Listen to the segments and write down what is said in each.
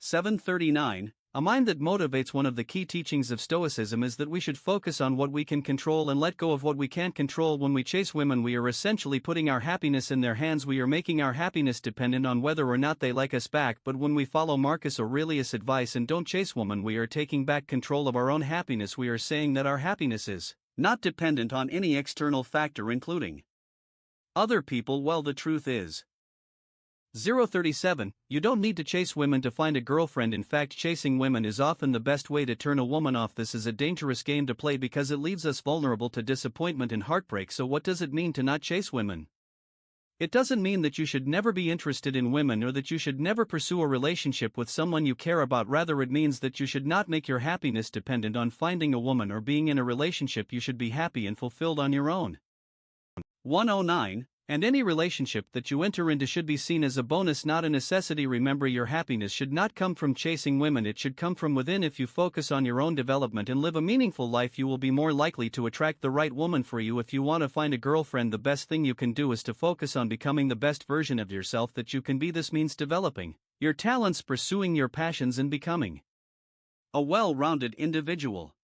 739. A mind that motivates. One of the key teachings of Stoicism is that we should focus on what we can control and let go of what we can't control. When we chase women, we are essentially putting our happiness in their hands. We are making our happiness dependent on whether or not they like us back. But when we follow Marcus Aurelius' advice and don't chase women, we are taking back control of our own happiness. We are saying that our happiness is not dependent on any external factor, including other people. Well, the truth is 037. You don't need to chase women to find a girlfriend. In fact, chasing women is often the best way to turn a woman off. This is a dangerous game to play because it leaves us vulnerable to disappointment and heartbreak. So what does it mean to not chase women? It doesn't mean that you should never be interested in women or that you should never pursue a relationship with someone you care about. Rather, it means that you should not make your happiness dependent on finding a woman or being in a relationship. You should be happy and fulfilled on your own. 109. And any relationship that you enter into should be seen as a bonus, not a necessity. Remember, your happiness should not come from chasing women, it should come from within. If you focus on your own development and live a meaningful life, you will be more likely to attract the right woman for you. If you want to find a girlfriend, the best thing you can do is to focus on becoming the best version of yourself that you can be. This means developing your talents, pursuing your passions, and becoming a well-rounded individual.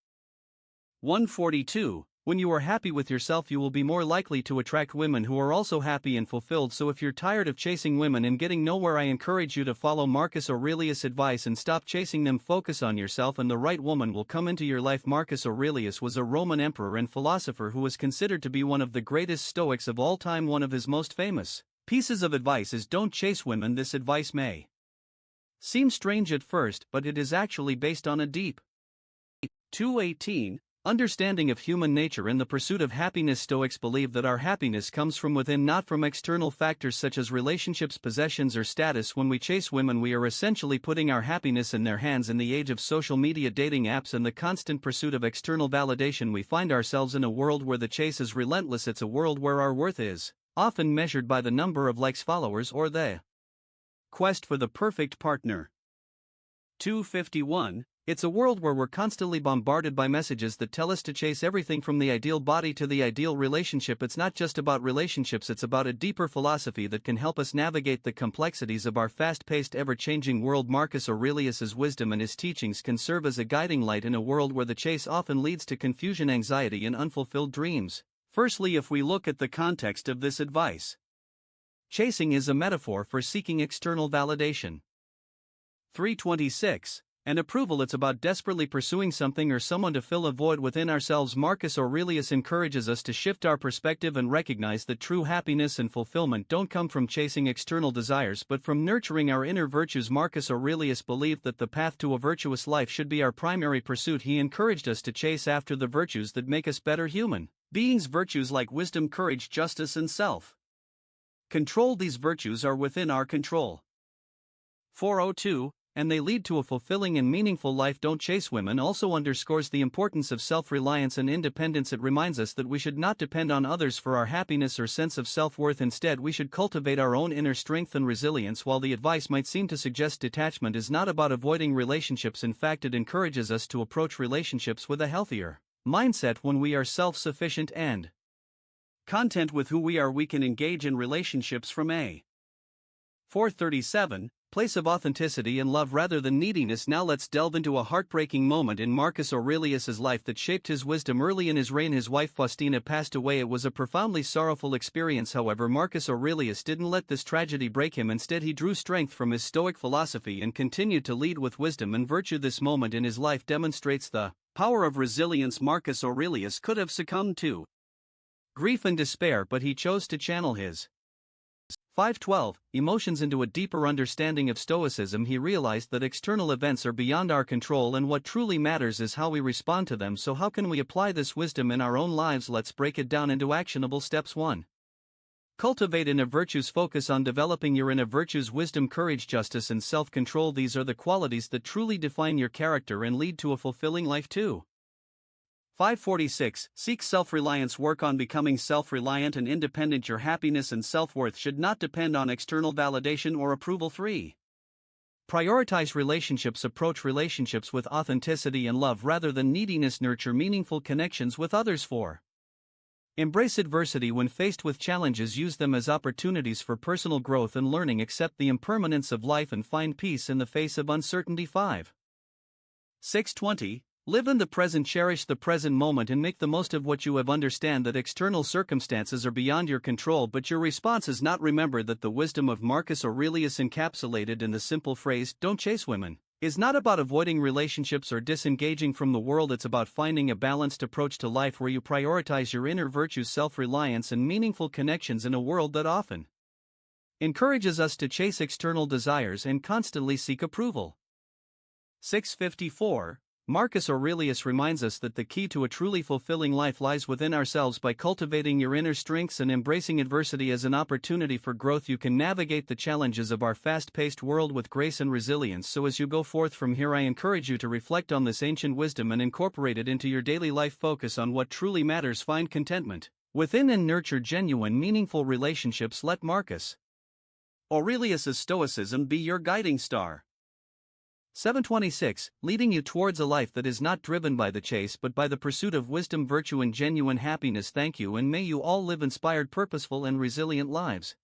142. When you are happy with yourself, you will be more likely to attract women who are also happy and fulfilled. So if you're tired of chasing women and getting nowhere, I encourage you to follow Marcus Aurelius' advice and stop chasing them. Focus on yourself and the right woman will come into your life. Marcus Aurelius was a Roman emperor and philosopher who was considered to be one of the greatest Stoics of all time. One of his most famous pieces of advice is don't chase women. This advice may seem strange at first, but it is actually based on a deep 218. Understanding of human nature and the pursuit of happiness. Stoics believe that our happiness comes from within, not from external factors such as relationships, possessions, or status. When we chase women, we are essentially putting our happiness in their hands. In the age of social media, dating apps, and the constant pursuit of external validation, we find ourselves in a world where the chase is relentless. It's a world where our worth is often measured by the number of likes, followers, or the quest for the perfect partner. 251. It's a world where we're constantly bombarded by messages that tell us to chase everything from the ideal body to the ideal relationship. It's not just about relationships, it's about a deeper philosophy that can help us navigate the complexities of our fast-paced, ever-changing world. Marcus Aurelius' wisdom and his teachings can serve as a guiding light in a world where the chase often leads to confusion, anxiety, and unfulfilled dreams. Firstly, if we look at the context of this advice, chasing is a metaphor for seeking external validation. 326. And approval. It's about desperately pursuing something or someone to fill a void within ourselves. Marcus Aurelius encourages us to shift our perspective and recognize that true happiness and fulfillment don't come from chasing external desires but from nurturing our inner virtues. Marcus Aurelius believed that the path to a virtuous life should be our primary pursuit. He encouraged us to chase after the virtues that make us better human beings. Virtues like wisdom, courage, justice, and self-control. These virtues are within our control. 402. And they lead to a fulfilling and meaningful life. Don't chase women also underscores the importance of self-reliance and independence. It reminds us that we should not depend on others for our happiness or sense of self-worth. Instead, we should cultivate our own inner strength and resilience. While the advice might seem to suggest detachment is not about avoiding relationships, in fact, it encourages us to approach relationships with a healthier mindset. When we are self-sufficient and content with who we are, we can engage in relationships from a 437. Place of authenticity and love rather than neediness. Now let's delve into a heartbreaking moment in Marcus Aurelius' life that shaped his wisdom. Early in his reign, his wife Faustina passed away. It was a profoundly sorrowful experience. However, Marcus Aurelius didn't let this tragedy break him. Instead, he drew strength from his Stoic philosophy and continued to lead with wisdom and virtue. This moment in his life demonstrates the power of resilience. Marcus Aurelius could have succumbed to grief and despair, but he chose to channel his 512. Emotions into a deeper understanding of Stoicism. He realized that external events are beyond our control and what truly matters is how we respond to them. So how can we apply this wisdom in our own lives? Let's break it down into actionable steps. 1. Cultivate inner virtues. Focus on developing your inner virtues: wisdom, courage, justice, and self-control. These are the qualities that truly define your character and lead to a fulfilling life. 2. 546. Seek self-reliance. Work on becoming self-reliant and independent. Your happiness and self-worth should not depend on external validation or approval. 3. Prioritize relationships. Approach relationships with authenticity and love rather than neediness. Nurture meaningful connections with others. 4. Embrace adversity when faced with challenges, use them as opportunities for personal growth and learning, accept the impermanence of life and find peace in the face of uncertainty. 5. 620. Live in the present, cherish the present moment and make the most of what you have. Understand that external circumstances are beyond your control, but your response is not. Remember that the wisdom of Marcus Aurelius, encapsulated in the simple phrase, "Don't chase women," is not about avoiding relationships or disengaging from the world. It's about finding a balanced approach to life where you prioritize your inner virtues, self-reliance, and meaningful connections in a world that often encourages us to chase external desires and constantly seek approval. 654. Marcus Aurelius reminds us that the key to a truly fulfilling life lies within ourselves. By cultivating your inner strengths and embracing adversity as an opportunity for growth, you can navigate the challenges of our fast-paced world with grace and resilience. So as you go forth from here, I encourage you to reflect on this ancient wisdom and incorporate it into your daily life. Focus on what truly matters, find contentment within, and nurture genuine, meaningful relationships. Let Marcus Aurelius's Stoicism be your guiding star. 726. Leading you towards a life that is not driven by the chase but by the pursuit of wisdom, virtue, and genuine happiness. Thank you, and may you all live inspired, purposeful, and resilient lives.